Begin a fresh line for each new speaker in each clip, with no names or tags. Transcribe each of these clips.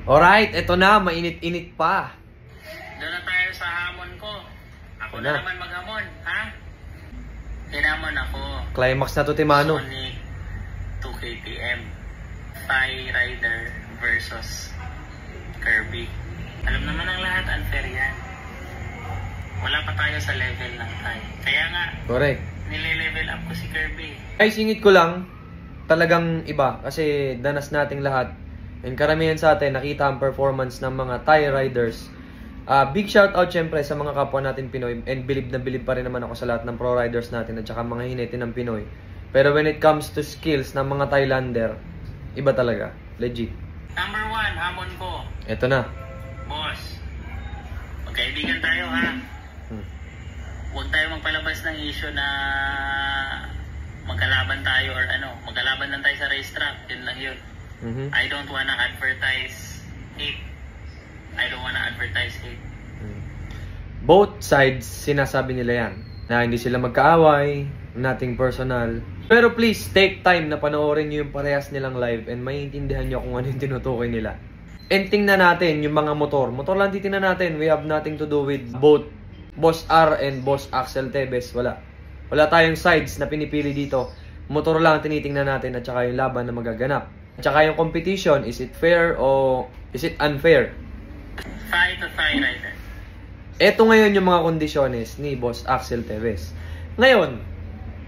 Alright, eto na, mainit-init pa.
Doon na tayo sa hamon ko. Ako na naman maghamon, ha? Hinamon ako.
Climax na to, Timano.
Sonic 2 KTM. Thai Rider versus Kirby. Alam naman ang lahat, unfair yan. Wala pa tayo sa level ng Thai. Kaya nga,
Correct.
nile-level up ko si Kirby.
Ay, singit ko lang, talagang iba. Kasi danas nating lahat. And karamihan sa atin, nakita ang performance ng mga Thai riders. Big shout out syempre sa mga kapwa natin Pinoy. And bilib na bilib pa rin naman ako sa lahat ng pro riders natin at saka mga hinete ng Pinoy. Pero when it comes to skills ng mga Thailander, iba talaga. Legit.
Number 1, hamon ko.
Eto na.
Boss, magkaibigan tayo, ha? Huwag tayo magpalabas ng issue na magkalaban tayo or ano, magkalaban lang tayo sa racetrack. Yun lang yun. I don't wanna advertise hate. I don't wanna advertise hate.
Both sides, sinasabi nila yan. Na hindi sila magkaaway, nothing personal. Pero please, take time na panoorin nyo yung parehas nilang live and maiintindihan nyo kung ano yung tinutukoy nila. And tingnan natin yung mga motor. Motor lang titingnan natin. We have nothing to do with both Boss R and Boss Axel Tevez. Wala. Wala tayong sides na pinipili dito. Motor lang tinitingnan natin at saka yung laban na magaganap. At saka yung competition, is it fair o is it unfair?
Thai to Thai rider.
Ito ngayon yung mga kondisyones ni Boss Axel Tevez. Ngayon,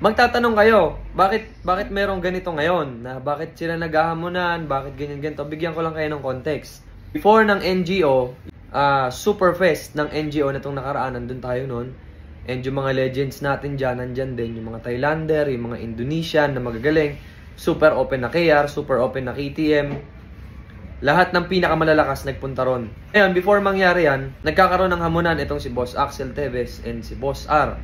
magtatanong kayo, bakit merong ganito ngayon? Na bakit sila naghahamunan? Bakit ganyan-ganito? Bigyan ko lang kayo ng context. Before ng NGO, Superfest ng NGO na itong nakaraan, nandun tayo noon. And yung mga legends natin dyan, nandyan din. Yung mga Thailander, yung mga Indonesian na magagaling. Super open na KR, super open na KTM. Lahat ng pinakamalalakas nagpunta ron. Ngayon, before mangyari yan, nagkakaroon ng hamunan itong si Boss Axel Tevez and si Boss R,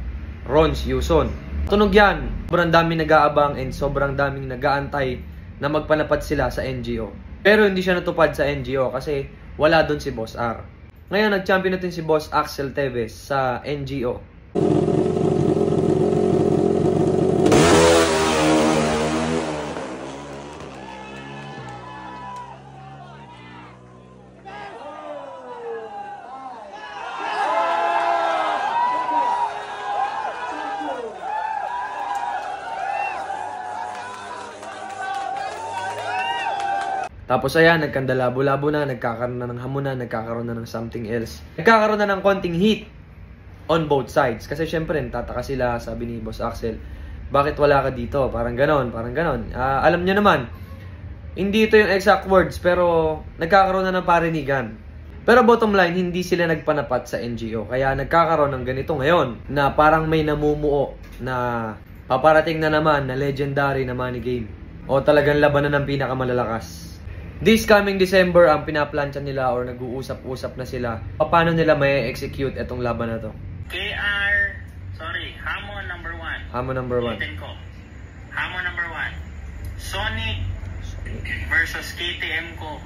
Rons Yuson. Tunog yan. Sobrang daming nag-aabang and sobrang daming nag-aantay na magpalapad sila sa NGO. Pero hindi siya natupad sa NGO kasi wala doon si Boss R. Ngayon, nag-champion natin si Boss Axel Tevez sa NGO. Tapos ayan, nagkandalabo-labo na, nagkakaroon na ng hamunan, nagkakaroon na ng something else. Nagkakaroon na ng konting heat on both sides. Kasi syempre, tataka sila, sabi ni Boss Axel, bakit wala ka dito? Parang ganon, parang ganon. Alam nyo naman, hindi ito yung exact words, pero nagkakaroon na ng parinigan. Pero bottom line, hindi sila nagpanapat sa NGO. Kaya nagkakaroon ng ganito ngayon, na parang may namumuo na paparating na naman na legendary na money game. O talagang labanan ng pinakamalalakas. This coming December, ang pinaplansya nila or nag-uusap-usap na sila, paano nila may execute itong laban na to?
Hamon number 1.
Hamon number 1.
Hamon number 1. Sonic versus KTM ko.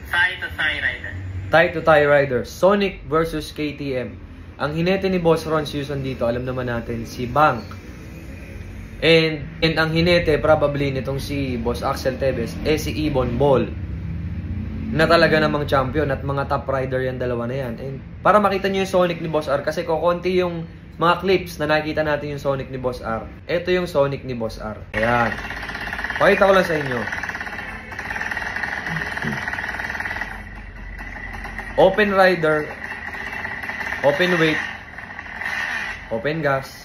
Thai to Thai rider.
Thai to Thai rider. Sonic versus KTM. Ang hinete ni Boss Rons Yuson dito, alam naman natin, si Bank. And ang hinete probably nitong si Boss Axel Tevez si Ibon Ball na talaga namang champion at mga top rider yan, dalawa na yan. And para makita nyo yung Sonic ni Boss R, kasi kukunti yung mga clips na nakikita natin yung Sonic ni Boss R. Ito yung Sonic ni Boss R. Ayan, pakita ko lang sa inyo. Open rider, open weight, open gas.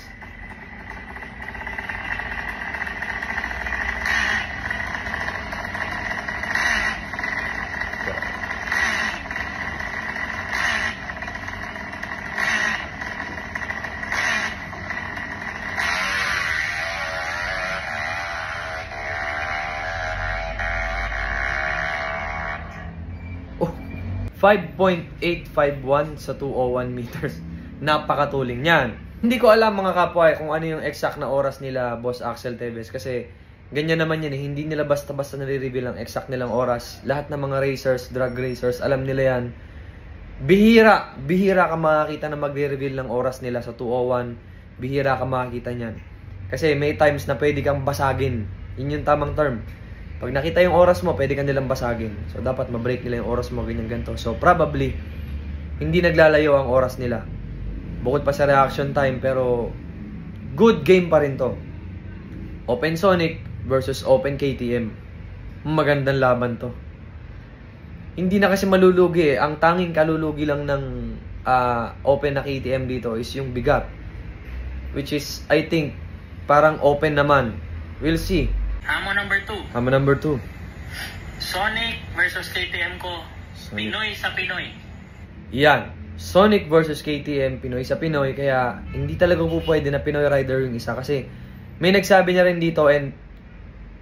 Oh, 5.851 sa 201 meters. Napakatuling yan. Hindi ko alam mga kapwa kung ano yung exact na oras nila Boss Axel Tevez kasi ganyan naman yan eh. Hindi nila basta-basta nare-reveal ang exact nilang oras. Lahat ng mga racers, drag racers, alam nila yan. Bihira ka makakita na magre-reveal ng oras nila sa 201. Bihira ka makakita niyan. Kasi may times na pwede kang basagin. Yun yung tamang term. Pag nakita yung oras mo, pwede ka nilang basagin. So, dapat ma-break nila yung oras mo, ganyan ganito. So, probably, hindi naglalayo ang oras nila. Bukod pa sa reaction time, pero good game pa rin to. Open Sonic versus Open KTM. Magandang laban to. Hindi na kasi malulugi eh. Ang tanging kalulugi lang ng Open na KTM dito is yung bigat. Which is, I think, parang open naman. We'll see.
Hamon number 2.
Hamon number 2.
Sonic versus KTM ko.
Sonic.
Pinoy sa Pinoy.
Yan. Sonic versus KTM, Pinoy sa Pinoy. Kaya, hindi talaga po pwede na Pinoy rider yung isa. Kasi, may nagsabi niya rin dito and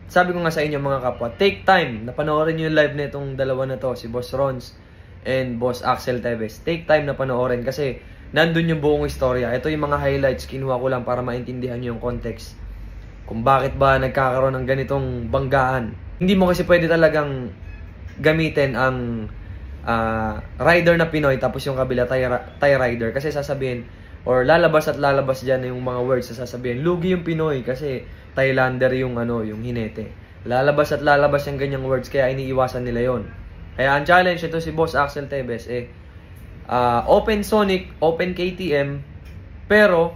sabi ko nga sa inyo mga kapwa, take time na panoorin nyo yung live na itong dalawa na to, si Boss Rons and Boss Axel Teves. Take time na panoorin kasi nandun yung buong istorya. Ito yung mga highlights, kinuha ko lang para maintindihan nyo yung context. Kung bakit ba nagkakaroon ng ganitong banggaan. Hindi mo kasi pwede talagang gamitin ang rider na Pinoy tapos yung kabila Thai rider. Kasi sasabihin, or lalabas dyan yung mga words na sasabihin, lugi yung Pinoy kasi Thailander yung yung hinete. Lalabas yung ganyang words kaya iniiwasan nila yon. Kaya ang challenge ito si Boss Axel Teves Open Sonic, Open KTM, pero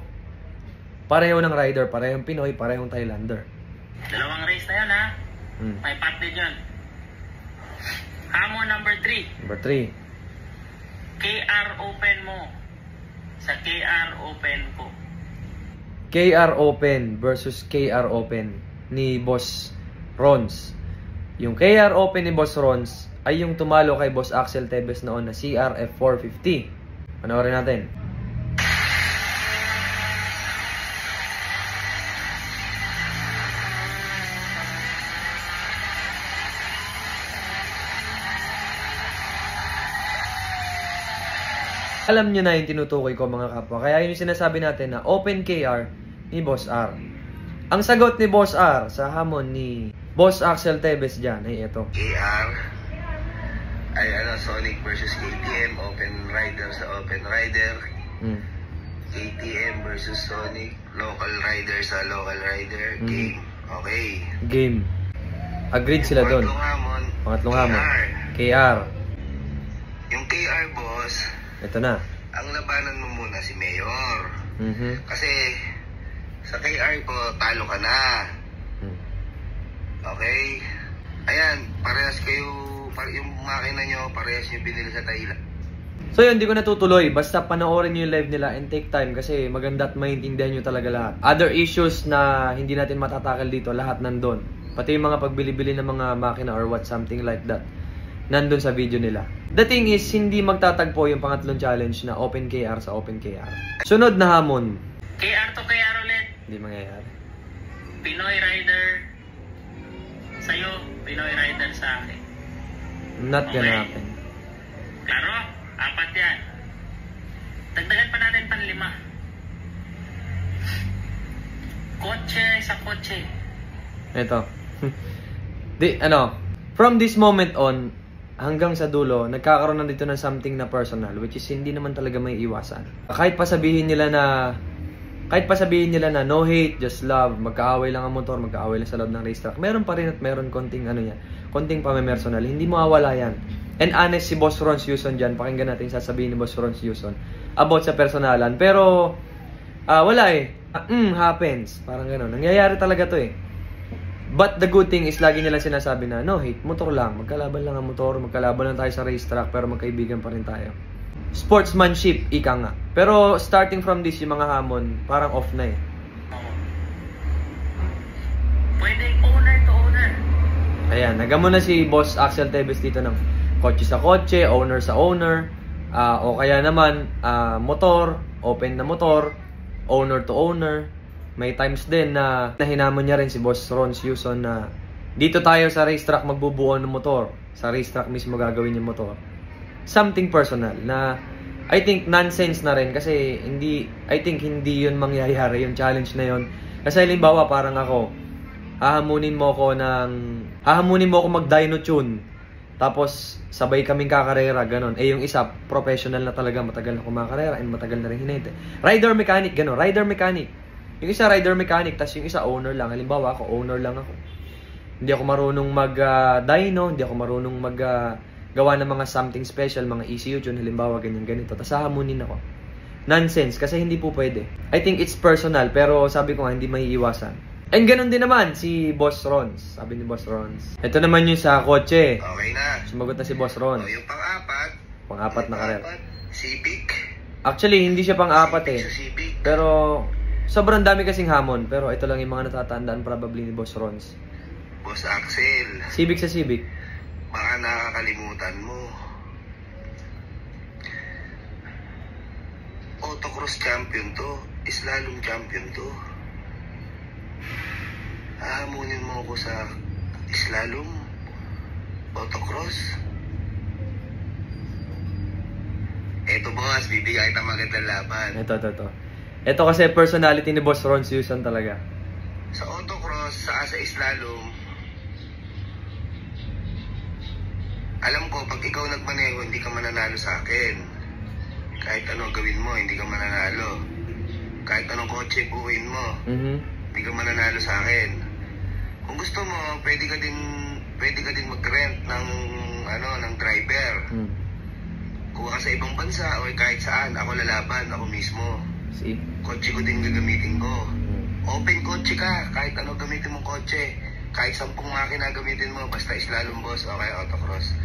pareho ng rider, parehong Pinoy, parehong Thailander.
Dalawang race na yun ha. May part din yun. Hamon number 3.
Number 3.
KR Open mo sa KR Open ko.
KR Open versus KR Open ni Boss Rons. Yung KR Open ni Boss Rons ay yung tumalo kay Boss Axel Teves noon na CRF 450. Panoorin natin. Alam nyo na yung tinutukoy ko mga kapwa. Kaya yun yung sinasabi natin na Open KR ni Boss R. Ang sagot ni Boss R sa hamon ni Boss Axel Teves dyan ay ito.
KR ay Sonic versus KTM, Open Rider sa Open Rider. KTM versus Sonic, Local Rider sa Local Rider. Game. Okay.
Game. Agreed sila doon. Pangatlong hamon. KR.
Yung KR boss,
ito na.
ang labanan mo muna si Mayor. Kasi sa KR po, talo ka na. Okay? Ayan, parehas kayo, yung makina nyo, parehas nyo binili sa Thailand.
So yun, hindi ko natutuloy. Basta panoorin nyo yung live nila and take time kasi maganda at maintindihan nyo talaga lahat. Other issues na hindi natin matatakal dito, lahat nandun. Pati yung mga pagbili-bili ng mga makina or what, something like that, nandun sa video nila. The thing is, hindi magtatagpo yung pangatlong challenge na Open KR sa Open KR. Sunod na hamon.
KR to KR ulit.
Hindi mangyayari.
Pinoy Rider sa'yo, Pinoy Rider sa akin.
Not gonna happen.
Klaro? 4 yan. Dagdagan pa natin pan 5. Kotse sa kotse.
Ito. From this moment on, hanggang sa dulo, nagkakaroon na dito ng something na personal, which is hindi naman talaga may iwasan. Kahit pa sabihin nila na no hate, just love, magkaaway lang ang motor, magkaaway lang sa loob ng racetrack, meron pa rin at meron konting konting pamimersonal. Hindi mawawala yan. And honest si Boss Rons Yuson dyan, pakinggan natin sasabihin ni Boss Rons Yuson about sa personalan. Pero, wala happens. Parang gano'n. Nangyayari talaga to eh. But the good thing is, lagi nilang sinasabi na, no hate, motor lang. Magkalaban lang ang motor, magkalaban lang tayo sa racetrack, pero magkaibigan pa rin tayo. Sportsmanship, ika nga. Pero starting from this, yung mga hamon, parang off na eh.
Pwede owner to owner.
Ayan, nagamo na si Boss Axel Teves dito ng kotse sa kotse, owner sa owner, o kaya naman, motor, open na motor, owner to owner. May times din na hinamon niya rin si Boss Rons Yuson na dito tayo sa racetrack magbubuo ng motor. Sa racetrack mismo gagawin yung motor. Something personal na I think nonsense na rin kasi hindi yun mangyayari yung challenge na yun. Kasi halimbawa parang ako, hahamunin mo ako mag-dyno tune. Tapos sabay kaming kakarera, ganon. Yung isa, professional na talaga, matagal na kumakarera and matagal na rin hinete. Rider mechanic, ganon. Rider mechanic. Yung isa rider mechanic, tas yung isa owner lang. Halimbawa ako, owner lang ako. Hindi ako marunong mag-dyno, hindi ako marunong gawa ng mga something special, mga ECU tune, halimbawa ganito. Tapos hahamunin ako. Nonsense, kasi hindi po pwede. I think it's personal, pero sabi ko nga, hindi maiiwasan. And ganun din naman si Boss Rons. Sabi ni Boss Rons. Ito naman yung sa kotse.
Okay na.
Sumagot na si Boss Rons.
Yung pang-apat.
Pang-apat na karer.
Civic.
Actually, hindi siya pang-apat eh.
Civic.
Pero, sobrang dami kasing hamon. Pero ito lang yung mga natatandaan probably ni Boss Rons.
Boss Axel.
Civic sa Civic.
Baka nakakalimutan mo. Autocross champion to. Slalom champion to. Hahamunin mo ako sa slalom. Autocross. Eto boss, bibigay kita magandang laban.
Ito. Ito kasi personality ni Boss Ron Susan talaga.
Sa autocross, sa slalom, alam ko, pag ikaw nagmaneho, hindi ka mananalo sa akin. Kahit anong gawin mo, hindi ka mananalo. Kahit anong kotse buuin mo, hindi ka mananalo sa akin. Kung gusto mo, pwede ka din mag-rent ng driver. Kuha ka sa ibang bansa o kahit saan, ako lalaban, ako mismo.
See?
Kotse ko din gagamitin ko. Open kotse ka, kahit ano gamitin mong kotse. Kahit 10 makina gamitin mo, basta slalom boss o kaya autocross.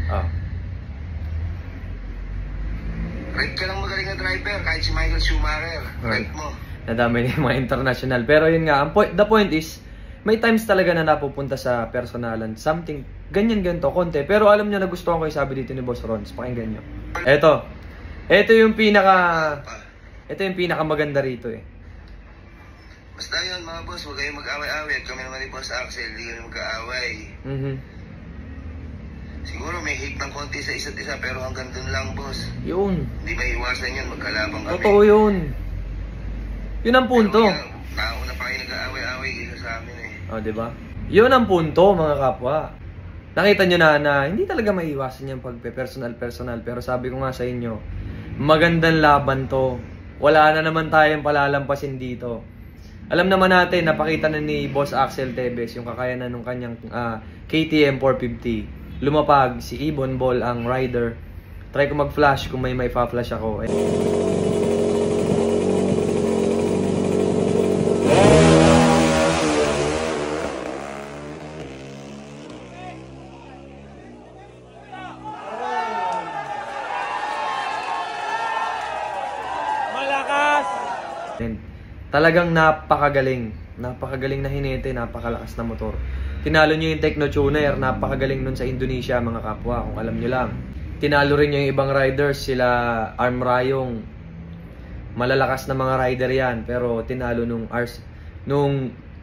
Rent ka lang magaling na driver, kahit si Michael Schumacher, rent mo.
Nadami na yung mga international. Pero yun nga, the point is, may times talaga na napupunta sa personalan. Something, ganyan-ganto, konti. Pero alam nyo, nagustuhan ko yung sabi dito ni Boss Rons. Pakinggan nyo. Ito yung pinaka maganda rito eh.
Basta yun mga boss, huwag kayong mag-away-away. At kami naman ni Boss Axel, hindi kami mag-aaway. Siguro may hate ng konti sa isa't isa, pero hanggang dun lang boss.
Yun.
Hindi may iwasan yun, magkalabang kami.
Totoo yun. Yun ang punto.
Nauna pa kayo nag-aaway-aaway isa sa amin eh.
Diba? Yun ang punto mga kapwa. Nakita nyo na hindi talaga maiiwasan yung pagpe-personal. Pero sabi ko nga sa inyo, magandang laban to. Wala na naman tayong palalampasin dito. Alam naman natin, napakita na ni Boss Axel Teves yung kakayanan ng kanyang KTM 450. Lumapag si Ibon Ball ang rider. Try ko mag-flash kung may pa-flash ako.
Malakas!
Talagang napakagaling na hinete, napakalakas na motor. Tinalo nyo yung Techno Tuner, napakagaling nun sa Indonesia mga kapwa, kung alam nyo lang. Tinalo rin nyo yung ibang riders, sila Arm Rayong. Malalakas na mga rider yan, pero tinalo nung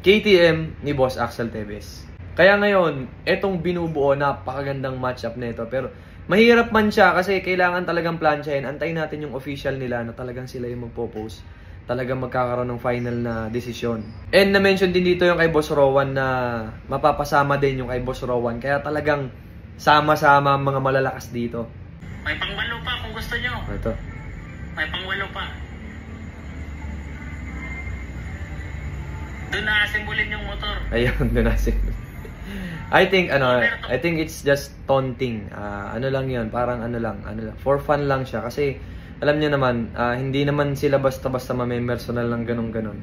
KTM ni Boss Axel Teves. Kaya ngayon, etong binubuo, napakagandang matchup nito. Pero mahirap man siya kasi kailangan talagang plansyahin. Antayin natin yung official nila na talagang sila yung magpo-post. Talagang magkakaroon ng final na desisyon. And na-mention din dito yung kay Boss Rowan na mapapasama din yung kay Boss Rowan. Kaya talagang sama-sama ang mga malalakas dito.
May pangwalo pa kung gusto nyo.
Ito.
May pangwalo pa. Doon na-assemblin yung motor.
Ayun, doon na-assemblin. I think it's just taunting. Ano lang yun, parang ano lang. For fun lang siya. Kasi alam niyo naman, hindi naman sila basta-basta ma-personal lang ganun-ganun.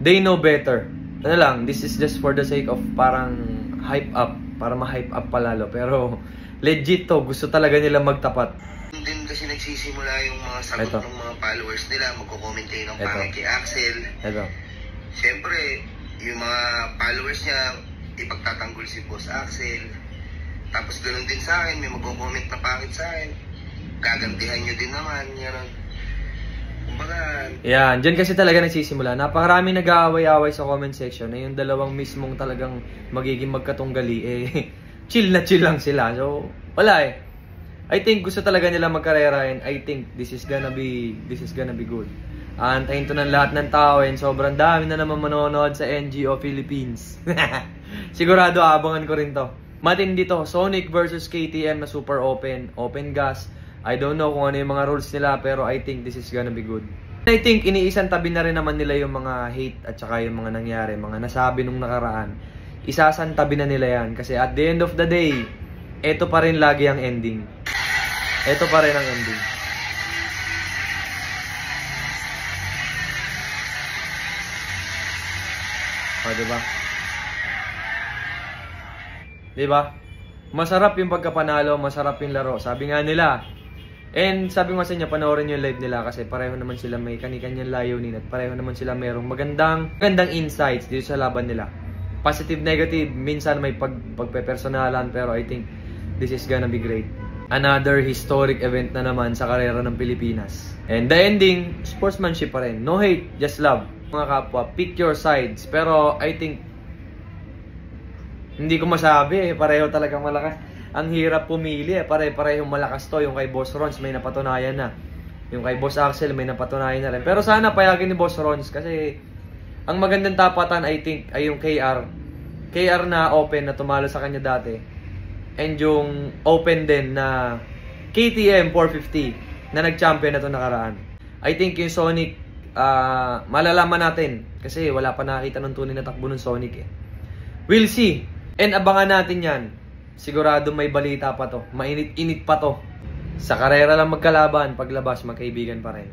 They know better. Ano lang, this is just for the sake of parang hype up. Para ma-hype up palalo. Pero legit to, gusto talaga nila magtapat.
Din kasi nagsisimula yung mga sagot ng mga followers nila. Magko-comment kayo ng pangit kay Axel. Siyempre, yung mga followers niya, ipagtatanggol si Boss Axel. Tapos ganoon din sa akin, may magko-comment na pangit sa akin. Gagantihan nyo din naman, yan. Kumbaga...
Yan, dyan kasi talaga nagsisimula. Napakarami nag-aaway-aaway sa comment section na yung dalawang mismong talagang magiging magkatunggali, chill na chill lang sila. So, wala eh. I think gusto talaga nila magkarera and I think this is gonna be good. Antayin to ng lahat ng tao and sobrang dami na naman manonood sa NGO Philippines. Sigurado abangan ko rin to. Matindi to, Sonic versus KTM na super open gas. I don't know kung ano yung mga rules nila pero I think this is gonna be good. I think iniisang tabi na rin naman nila yung mga hate at saka yung mga nangyari, mga nasabi nung nakaraan. isasantabi na nila yan. Kasi at the end of the day, eto pa rin lagi ang ending. Eto pa rin ang ending. O, diba? Diba? Masarap yung pagkapanalo, masarap yung laro. Sabi nga nila. And sabi nga sa inyo, panoorin yung live nila kasi pareho naman sila may kani-kanyang layunin at pareho naman sila merong magandang insights dito sa laban nila. Positive, negative, minsan may pagpepersonalan, pero I think this is gonna be great. Another historic event na naman sa karera ng Pilipinas. And the ending, sportsmanship pa rin. No hate, just love. Mga kapwa, pick your sides. Pero I think, hindi ko masabi pareho talagang malakas. Ang hirap pumili Pare-parehong malakas to. Yung kay Boss Rons may napatunayan na. Yung kay Boss Axel may napatunayan na rin. Pero sana payagin ni Boss Rons kasi ang magandang tapatan I think ay yung KR na open na tumalo sa kanya dati. And yung open din na KTM 450 na nag-champion na to nakaraan. I think yung Sonic malalaman natin kasi wala pa nakita ng tunay na takbo ng Sonic eh. We'll see. And abangan natin yan. Sigurado may balita pa to. Mainit-init pa to. Sa karera lang magkalaban, paglabas magkaibigan pa rin.